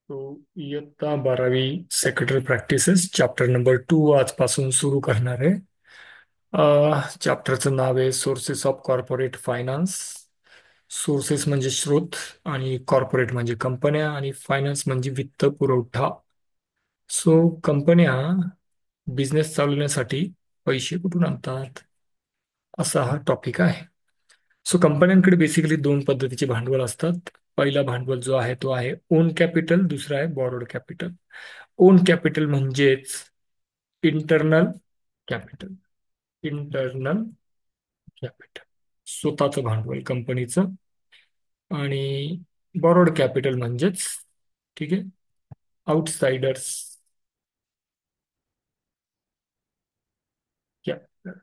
तो इयत्ता 12वी सेक्रेटरी प्रॅक्टिसेस चॅप्टर नंबर 2 आजपासून सुरू करणार आहे. चॅप्टरचं नाव आहे sources of corporate finance. Sources म्हणजे स्रोत, आणि कॉर्पोरेट म्हणजे कंपन्या, आणि फायनान्स म्हणजे वित्त पुरवठा. सो कंपन्या बिझनेस चालवण्यासाठी पैसे कुठून आणतात, असा हा टॉपिक आहे. सो कंपन्यांकडे बेसिकली दोन पद्धतीचे भांडवल असतात. पहिला भांडवल जो आहे तो आहे ओन कॅपिटल, दुसरा आहे बॉरोड कॅपिटल. ओन कॅपिटल म्हणजेच इंटरनल कॅपिटल. इंटरनल कॅपिटल स्वतःचं भांडवल कंपनीचं. आणि बॉरोड कॅपिटल म्हणजेच, ठीक आहे, आउटसाइडर्स कॅपिटल,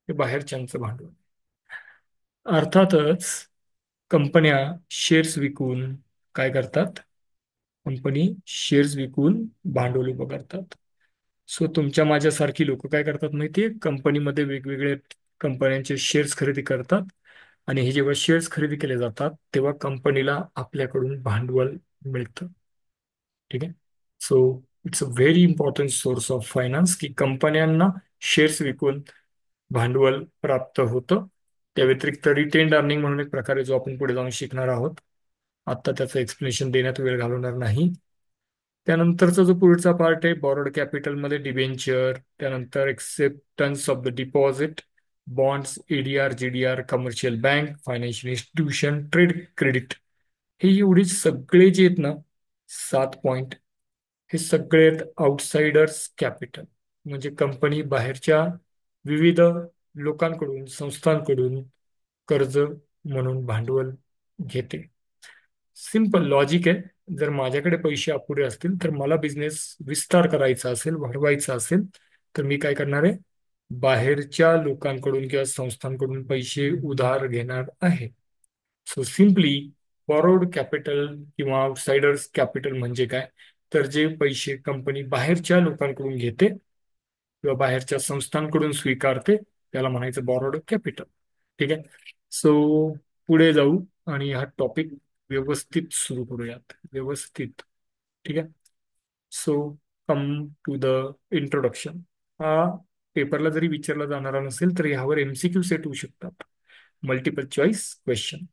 हे बाहेरच्यांचं भांडवल. अर्थातच कंपन्या शेअर्स विकून काय करतात? कंपनी शेअर्स विकून भांडवल उभं करतात. सो तुमच्या माझ्यासारखी लोक काय करतात माहितीये? कंपनीमध्ये वेगवेगळे कंपन्यांचे शेअर्स खरेदी करतात. आणि हे जेव्हा शेअर्स खरेदी केले जातात तेव्हा कंपनीला आपल्याकडून भांडवल मिळतं. ठीक आहे. So it's a very important source of finance की कंपन्यांना शेअर्स विकून भांडवल प्राप्त होतं. त्या व्यतिरिक्त रिटेन्ड अर्निंग म्हणून एक प्रकारे जो आपण पुढे जाऊन शिकणार आहोत. आता त्याचं एक्सप्लेनेशन देण्यात वेळ घालवणार नाही. त्यानंतरचा जो पुढचा पार्ट आहे बॉरोड कॅपिटलमध्ये डिबेंचर, त्यानंतर acceptance of the deposit, bonds, ADR, GDR, commercial bank, financial institution, trade credit. हे एवढे सगळे जे आहेत ना, 7 पॉइंट, हे सगळे आहेत आउटसाइडर्स कॅपिटल. म्हणजे कंपनी बाहेरच्या विविध लोकांकडून, संस्थांकडून कर्ज म्हणून भांडवल घेते. सिंपल लॉजिक आहे. जर माझ्याकडे पैसे अपुरे असतील तर मला बिझनेस विस्तार करायचा असेल, वाढवायचा असेल, तर मी काय करणार आहे? बाहेरच्या लोकांकडून किंवा संस्थांकडून पैसे उधार घेणार आहे. सो सिम्पली बॉरोड कॅपिटल किंवा आउटसाइडर्स कॅपिटल म्हणजे काय? तर जे पैसे कंपनी बाहेरच्या लोकांकडून घेते किंवा बाहेरच्या संस्थांकडून स्वीकारते, त्याला म्हणायचं बॉरोड कॅपिटल. ठीक आहे. सो पुढे जाऊ आणि हा टॉपिक व्यवस्थित सुरू करूयात, व्यवस्थित. ठीक आहे. So come to the introduction. हा पेपरला जरी विचारला जाणारा नसेल तर यावर एमसीक्यू सेट होऊ शकतात, multiple choice question.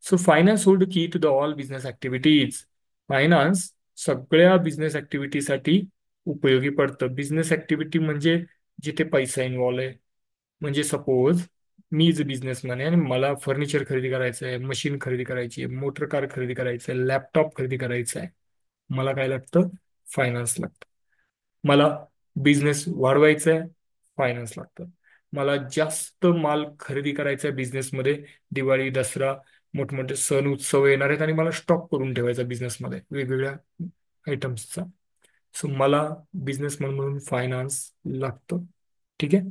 So finance hold key to the all business activities. Finance सगळ्या बिझनेस ऍक्टिव्हिटीसाठी उपयोगी पडतं. बिझनेस ऍक्टिव्हिटी म्हणजे जिथे पैसा इन्व्हॉल्व आहे. म्हणजे सपोज मी जे बिझनेसमॅन आहे आणि मला फर्निचर खरेदी करायचं आहे, मशीन खरेदी करायची आहे, मोटर कार खरेदी करायचं आहे, लॅपटॉप खरेदी करायचा आहे. मला काय लागतं? फायनान्स लागतं. मला बिझनेस वाढवायचा आहे, फायनान्स लागतं. मला जास्त माल खरेदी करायचा आहे बिझनेसमध्ये, दिवाळी, दसरा, मोठमोठे सण उत्सव येणार आहेत आणि मला स्टॉक करून ठेवायचा बिझनेसमध्ये वेगवेगळ्या आयटम्सचा. सो मला बिझनेसमॅन म्हणून फायनान्स लागतं. ठीक आहे.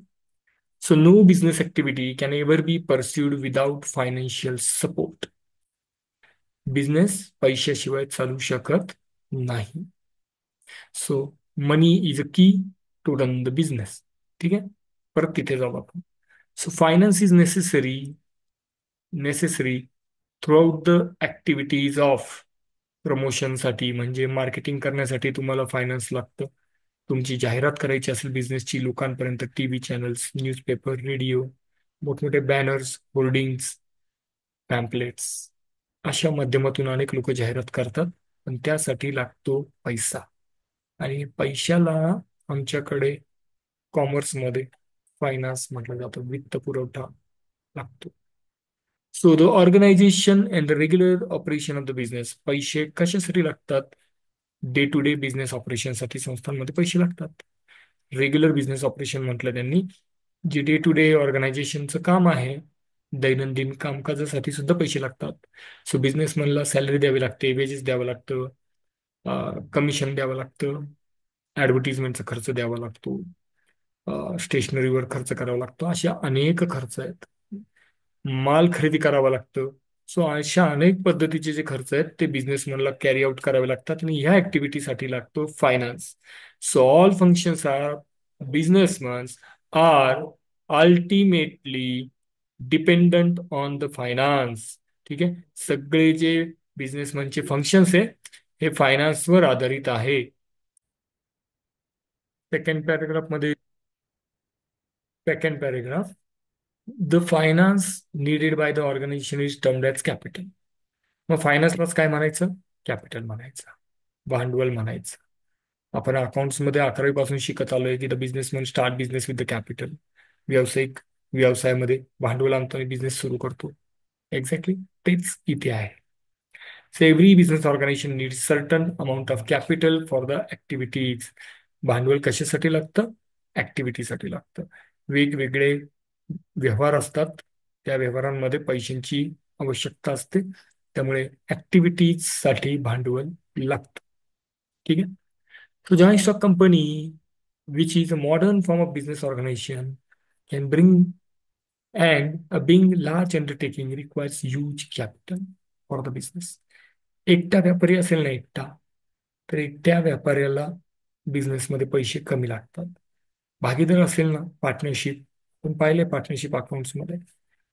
So no business activity can ever be pursued without financial support. Business पैशाशिवाय चालू शकत नाही. सो मनी इज अ की टू रन द बिझनेस. ठीक आहे. परत तिथे जाऊ आपण. So finance is necessary throughout the activities of. प्रमोशनसाठी म्हणजे मार्केटिंग करण्यासाठी तुम्हाला फायनान्स लागतं. तुमची जाहिरात करायची असेल बिझनेसची लोकांपर्यंत, टीव्ही चॅनल्स, न्यूजपेपर, रेडिओ, मोठमोठे बॅनर्स, होर्डिंग्स, पॅम्पलेट्स, अशा माध्यमातून अनेक लोक जाहिरात करतात. पण त्यासाठी लागतो पैसा. आणि पैशाला आमच्याकडे कॉमर्समध्ये फायनान्स म्हटलं जातं, वित्त पुरवठा लागतो. So the organisation and the regular operation of the business. पैसे कशासाठी लागतात? डे टू डे बिझनेस ऑपरेशनसाठी संस्थांमध्ये पैसे लागतात. रेग्युलर बिझनेस ऑपरेशन म्हटलं त्यांनी, जे डे टू डे ऑर्गनायझेशनचं काम आहे, दैनंदिन कामकाजासाठी सुद्धा पैसे लागतात. सो बिझनेसमॅनला सॅलरी द्यावी लागते, वेजेस द्यावं लागतं, कमिशन द्यावं लागतं, ॲडव्हर्टिजमेंटचा खर्च द्यावा लागतो, स्टेशनरीवर खर्च करावा लागतो. अशा अनेक खर्च आहेत. माल खरेदी करावा लागतं. सो अशा अनेक पद्धतीचे जे खर्च आहेत ते बिझनेसमॅनला कॅरी आउट करावे लागतात आणि ह्या ऍक्टिव्हिटीसाठी लागतो finance. So all functions are businessmans are ultimately dependent on the finance. ठीक आहे. सगळे जे बिझनेसमॅनचे फंक्शन्स आहे हे फायनान्सवर आधारित आहे. सेकंड पॅरेग्राफ मध्ये, second paragraph, the finance needed by the organisation is termed as capital. मग फायनान्सलाच काय म्हणायचं? कॅपिटल म्हणायचं, भांडवल म्हणायचं. आपण अकाउंट्स मध्ये 11वी पासून शिकत आलोय की the businessman start business with the capital. व्यावसायिक व्यवसायामध्ये भांडवल आणतो आणि बिझनेस सुरू करतो. एक्झॅक्टली तेच इथे आहे. So every business organization needs certain amount of capital for the activities. भांडवल कशासाठी लागतं? ऍक्टिव्हिटीसाठी लागतं. वेगवेगळे व्यवहार असतात, त्या व्यवहारांमध्ये पैशांची आवश्यकता असते, त्यामुळे ऍक्टिव्हिटीज साठी भांडवल लागतं. ठीक आहे. So joint stock company, which is a modern form of business organization, can bring and a being large undertaking requires huge capital for the business. एकटा व्यापारी असेल ना, एकटा, तर एकट्या व्यापाऱ्याला बिझनेसमध्ये पैसे कमी लागतात. भागीदार असेल ना, पार्टनरशिप, पण पाहिले पार्टनरशिप अकाउंट्समध्ये,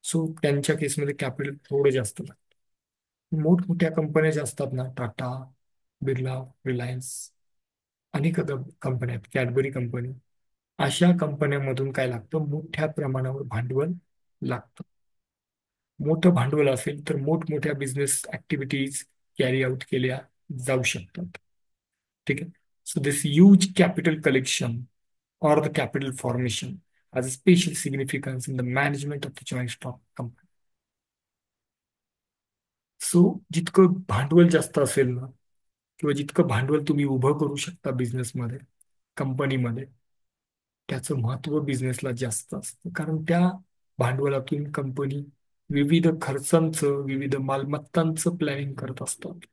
सो त्यांच्या केसमध्ये कॅपिटल थोडं जास्त लागतं. मोठमोठ्या कंपन्या ज्या असतात ना, टाटा, बिर्ला, रिलायन्स, अनेक कंपन्या आहेत, कॅडबरी कंपनी, अशा कंपन्यांमधून काय लागतं? मोठ्या प्रमाणावर भांडवल लागतं. मोठं भांडवल असेल तर मोठमोठ्या बिझनेस ऍक्टिव्हिटीज कॅरी आउट केल्या जाऊ शकतात. ठीक आहे. So this huge capital collection or the capital formation has a special significance in the management of the joint stock company. So जितकं भांडवल जास्त असेल ना, किंवा जितकं भांडवल तुम्ही उभं करू शकता बिझनेसमध्ये, कंपनीमध्ये, त्याचं महत्व बिझनेसला जास्त असतं. कारण त्या भांडवलातून कंपनी विविध खर्चांचं, विविध मालमत्तांचं प्लॅनिंग करत असतात.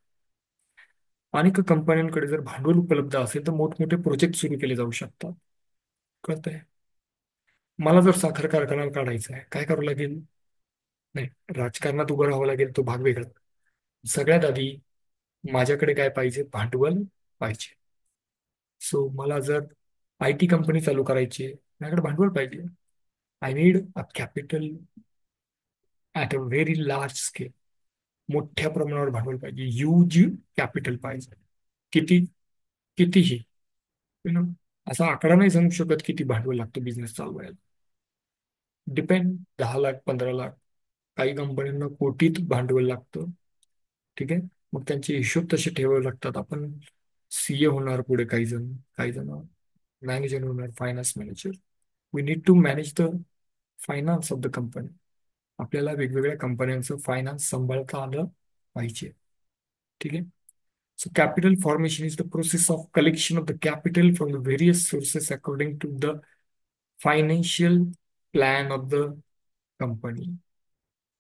अनेक कंपन्यांकडे जर भांडवल उपलब्ध असेल तर मोठमोठे प्रोजेक्ट सुरू केले जाऊ शकतात. कळतंय? मला जर साखर कारखाना काढायचा आहे, काय करावं लागेल? नाही, राजकारणात उभं राहावं लागेल, तो भाग वेगळा. सगळ्यात आधी माझ्याकडे काय पाहिजे? भांडवल पाहिजे. सो मला जर आय टी कंपनी चालू करायची आहे, माझ्याकडे भांडवल पाहिजे. I need a capital at a very large scale. मोठ्या प्रमाणावर भांडवल पाहिजे, ह्यूज कॅपिटल पाहिजे. किती? कितीही, यु नो, असा आकडा नाही सांगू शकत किती भांडवल लागतो बिझनेस चालवायला. डिपेंड, 10 लाख, 15 लाख, काही कंपन्यांना कोटीत भांडवल लागतं. ठीक आहे. मग त्यांचे हिशोब तसे ठेवावे लागतात. आपण सीए होणार पुढे, काही जण मॅनेजर होणार, finance manager. We need to manage the finance of the company. आपल्याला वेगवेगळ्या कंपन्यांचं फायनान्स सांभाळता आलं पाहिजे. ठीक आहे. So capital formation is the process of collection of the capital from the various sources according to the financial plan of the company.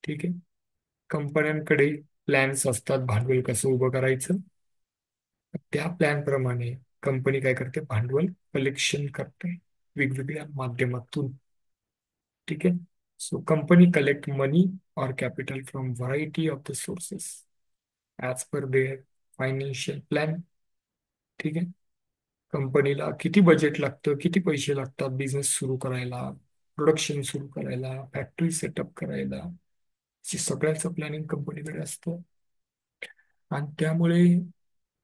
ठीक आहे. कंपन्यांकडे प्लॅन्स असतात, भांडवल कसं उभं करायचं. त्या प्लॅन प्रमाणे कंपनी काय करते? भांडवल कलेक्शन करते वेगवेगळ्या माध्यमातून. ठीक आहे. So company collect money or capital from variety of the sources as per their financial plan. ठीक आहे. कंपनीला किती बजेट लागतं, किती पैसे लागतात बिझनेस सुरू करायला, प्रोडक्शन सुरू करायला, फॅक्टरी सेटअप करायला, सगळ्याचं प्लॅनिंग कंपनीकडे असतं. आणि त्यामुळे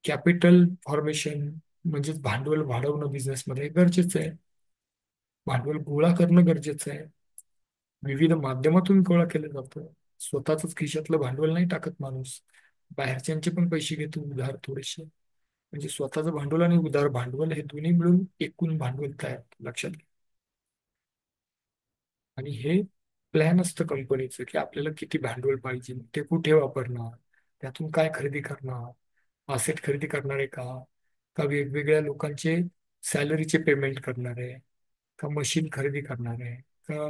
कॅपिटल फॉर्मेशन म्हणजेच भांडवल वाढवणं बिझनेसमध्ये गरजेचं आहे. भांडवल गोळा करणं गरजेचं आहे. विविध माध्यमातून गोळा केलं जातं. स्वतःच खिशातलं भांडवल नाही टाकत माणूस, बाहेरच्यांचे पण पैसे घेतो उधार थोडेसे. म्हणजे स्वतःचं भांडवल आणि उधार भांडवल हे दोन्ही मिळून एकूण भांडवल तयार होतं, लक्षात घ्या. आणि हे प्लॅन असतं कंपनीचं की आपल्याला किती भांडवल पाहिजे, ते कुठे वापरणार, त्यातून काय खरेदी करणार, असेट खरेदी करणार आहे का, का वेगवेगळ्या लोकांचे सॅलरीचे पेमेंट करणार आहे, का मशीन खरेदी करणार आहे, का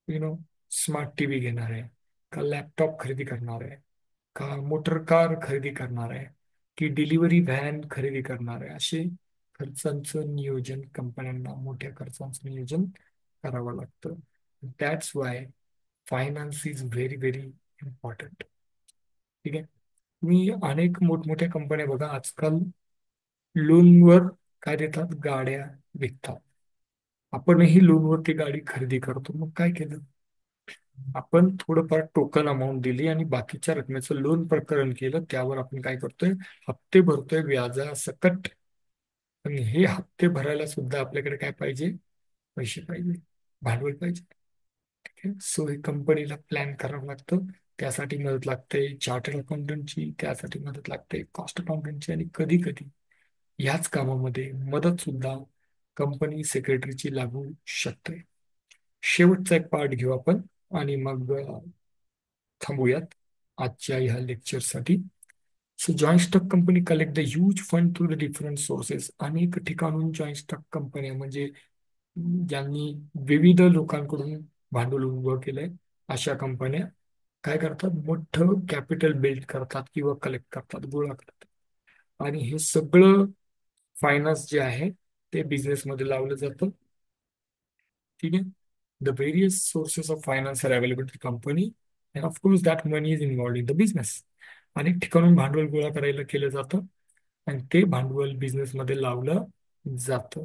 यु नो स्मार्ट टीव्ही घेणार आहे, का लॅपटॉप खरेदी करणार आहे, का मोटर कार खरेदी करणार आहे, की डिलिव्हरी व्हॅन खरेदी करणार आहे. असे खर्चांचं नियोजन, कंपन्यांना मोठ्या खर्चांचं नियोजन करावं लागतं. That's why finance is very very important. ठीक आहे. मी अनेक मोठमोठ्या कंपन्या बघा आजकाल लोनवर काय देतात? गाड्या विकतात. आपणही लोनवरती गाडी खरेदी करतो. मग काय केलं? आपण थोडंफार टोकन अमाऊंट दिली आणि बाकीच्या रकमेचं लोन प्रकरण केलं, त्यावर आपण काय करतोय, हप्ते भरतोय व्याजासकट. आणि हे हप्ते भरायला सुद्धा आपल्याकडे काय पाहिजे, पैसे पाहिजे, भांडवल पाहिजे. ठीक आहे. सो हे कंपनीला प्लॅन करावं लागतं. त्यासाठी मदत लागते चार्टर्ड अकाउंटंटची, त्यासाठी मदत लागते कॉस्ट अकाउंटंटची, आणि कधी कधी याच कामामध्ये मदत सुद्धा कंपनी सेक्रेटरीची लागू शकते. शेवटचा एक पार्ट घेऊ आपण, आणि मग थांबूयात आजच्या ह्या लेक्चरसाठी. So joint stock company collect the huge fund through the different sources. अनेक ठिकाणून जॉईंट स्टॉक कंपन्या म्हणजे ज्यांनी विविध लोकांकडून भांडवल उभं केलंय, अशा कंपन्या काय करतात, मोठं कॅपिटल बिल्ड करतात किंवा कलेक्ट करतात, गोळा करतात. आणि हे सगळं फायनान्स जे आहे ते बिझनेसमध्ये लावलं जातं. ठीक आहे. The various sources of finance are available to company, and of course that money is involved in the business. अनेक ठिकाणून भांडवल गोळा करायला केलं जातं, आणि ते भांडवल बिझनेसमध्ये लावलं जातं.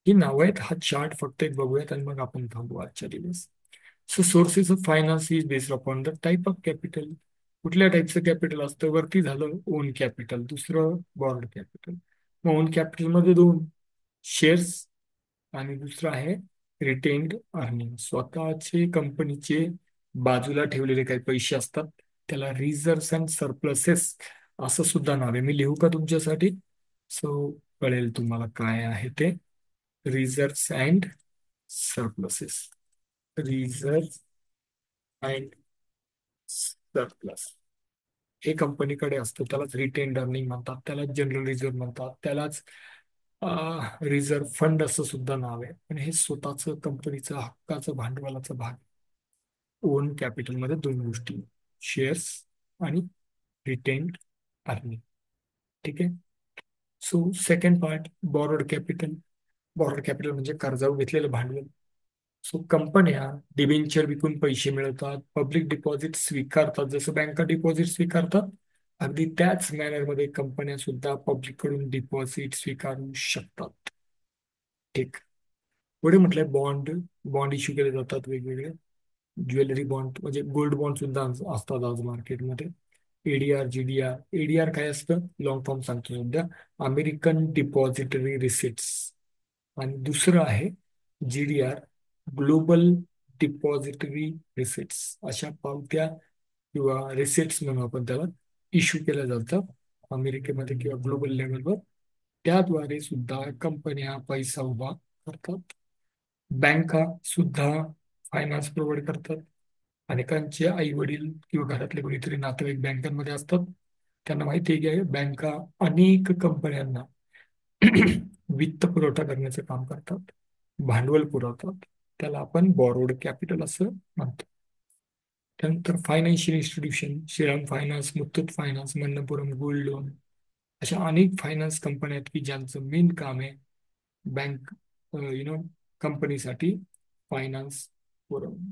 ही नावं आहेत. हा चार्ट फक्त एक बघूयात आणि मग आपण थांबू आजच्या दिवस. So sources of finance is based upon the type of capital. कुठल्या टाईपचं कॅपिटल असतं, वरती झालं ओन कॅपिटल, दुसरं बॉर्ड कॅपिटल. मग ओन कॅपिटल मध्ये दोन, शेअर्स, आणि दुसरं आहे रिटेन्ड अर्निंग. स्वतःचे कंपनीचे बाजूला ठेवलेले काही पैसे असतात, त्याला रिझर्व्स अँड सरप्लसेस असं सुद्धा नाव आहे. मी लिहू का तुमच्यासाठी? सो कळेल तुम्हाला काय आहे ते. Reserves and surpluses. Reserve and surplus हे कंपनीकडे असतं, त्यालाच रिटेन्ड अर्निंग म्हणतात, त्यालाच जनरल रिझर्व्ह म्हणतात, त्यालाच रिझर्व्ह फंड असं सुद्धा नाव आहे. पण हे स्वतःचं कंपनीचं हक्काचं भांडवलाचा भाग. ओन कॅपिटलमध्ये दोन गोष्टी, शेअर्स आणि रिटेन्ड अर्निंग. ठीक आहे. So second part, borrowed capital. Borrowed capital म्हणजे कर्जावर घेतलेलं भांडवल. सो कंपन्या डिबेंचर विकून पैसे मिळवतात, पब्लिक डिपॉझिट स्वीकारतात, जसं बँका डिपॉझिट स्वीकारतात, अगदी त्याच मॅनरमध्ये कंपन्या सुद्धा पब्लिक कडून डिपॉझिट स्वीकारू शकतात. ठीक. पुढे म्हटलंय बॉन्ड. बॉन्ड इश्यू केले जातात वेगवेगळे. ज्वेलरी बॉन्ड म्हणजे गोल्ड बॉन्ड सुद्धा असतात आज मार्केटमध्ये. ADR, GDR. एडीआर काय असतं, लॉंग फॉर्म सांगतो सध्या, अमेरिकन डिपॉझिटरी रिसिट्स. आणि दुसरं आहे जीडीआर, ग्लोबल डिपॉझिटरी रिसिट्स. अशा पावत्या किंवा रिसिट्स म्हणून आपण त्याला इश्यू केल्या जातात अमेरिकेमध्ये किंवा ग्लोबल लेवलवर. त्याद्वारे सुद्धा कंपन्या पैसा उभा करतात. बँका सुद्धा फायनान्स प्रोव्हाइड करतात. अनेकांचे आई वडील किंवा घरातले कोणीतरी नातेवाईक बँकांमध्ये असतात. त्यांना माहिती आहे की बँका अनेक कंपन्यांना वित्त पुरवठा करण्याचं काम करतात, भांडवल पुरवतात. त्याला आपण बॉरोड कॅपिटल असं म्हणतो. त्यानंतर financial institution, Shriram finance, Muthoot finance, Manappuram gold loan, अशा अनेक फायनान्स कंपन्या आहेत की ज्यांचं मेन काम आहे बँक कंपनीसाठी फायनान्स पुरवणं.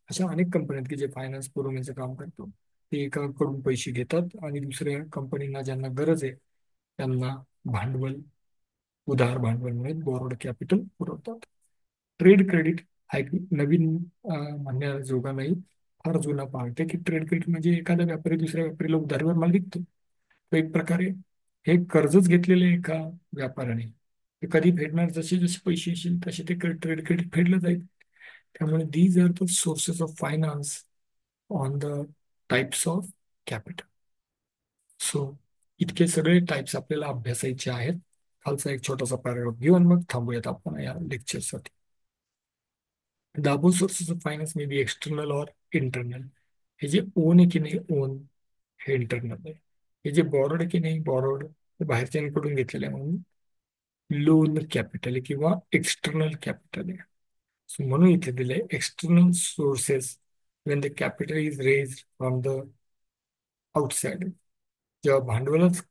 अशा अनेक कंपन्या आहेत की जे फायनान्स पुरवण्याचं काम करतो. ते एकाकडून पैसे घेतात आणि दुसऱ्या कंपनींना ज्यांना गरज आहे त्यांना भांडवल, उधार भांडवल म्हणून बॉरोड कॅपिटल पुरवतात. ट्रेड क्रेडिट हा एक नवीन म्हणण्याजोगा नाही, फार जुना पार्ट आहे. की ट्रेड क्रेडिट म्हणजे एखादा व्यापारी दुसऱ्या व्यापारीला उधारीवर माल विकतो. तो एक प्रकारे हे कर्जच घेतलेले आहे एका व्यापाऱ्याने, ते कधी फेडणार, जसे जसे पैसे येतील तसे ते ट्रेड क्रेडिट फेडलं जाईल. त्यामुळे these are the sources of finance on the types of capital. So इतके सगळे टाइप्स आपल्याला अभ्यासायचे आहेत. खालचा एक छोटासा पॅराग्राफ घेऊन मग थांबूयात आपण या लेक्चरसाठी. The above sources of finance may be external or internal. हे जे ओन आहे की नाही, ओन हे इंटरनल आहे. हे जे बॉरोड आहे की नाही, बॉरोड हे बाहेरच्यांकडून घेतलेलं आहे, म्हणून लोन कॅपिटल आहे किंवा एक्सटर्नल कॅपिटल आहे. So म्हणून इथे दिले external sources when the capital is raise from the outside. जेव्हा भांडवलच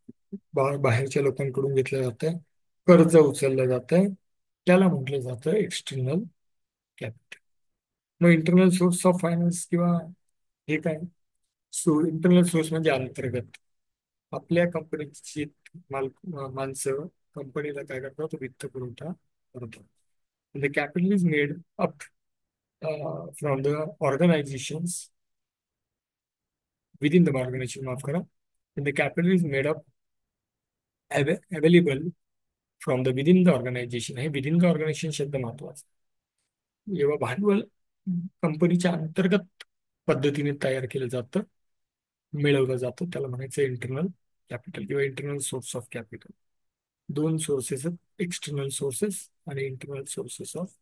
बाहेरच्या लोकांकडून घेतलं जातं, कर्ज उचललं जातं, त्याला म्हटलं जातं एक्सटर्नल कॅपिटल. मग इंटरनल सोर्स ऑफ फायनान्स किंवा हे काय, इंटरनल सोर्स म्हणजे अंतर्गत आपल्या कंपनीची माणसं कंपनीला काय करतात, वित्त पुरवठा करतात. The capital is made up from the organisations within the organisation, माफ करा. The capital is made up available from the within the organisation. हे विदिन द ऑर्गनायझेशन शब्द महत्वाचा. जेव्हा भांडवल कंपनीच्या अंतर्गत पद्धतीने तयार केलं जातं, मिळवलं जातं, त्याला म्हणायचं इंटरनल कॅपिटल किंवा इंटरनल सोर्स ऑफ कॅपिटल. दोन सोर्सेस आहेत, एक्सटर्नल सोर्सेस आणि इंटरनल सोर्सेस ऑफ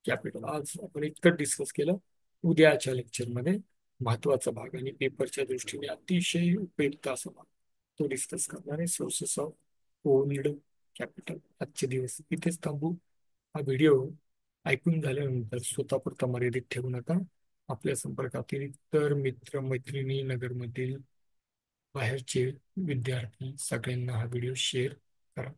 कॅपिटल. आज आपण इतकं डिस्कस केलं. उद्याच्या लेक्चरमध्ये महत्वाचा भाग आणि पेपरच्या दृष्टीने अतिशय उपयुक्त असा भाग तो डिस्कस करणार आहे, सोर्सेस ऑफ ओन्ड कॅपिटल. आजचे दिवस इथेच थांबू. हा व्हिडिओ ऐकून झाल्यानंतर स्वतःपुरता मर्यादित ठेवू नका. आपल्या संपर्कातील इतर मित्र मैत्रिणी, नगरमधील बाहेरचे विद्यार्थी सगळ्यांना हा व्हिडिओ शेअर करा.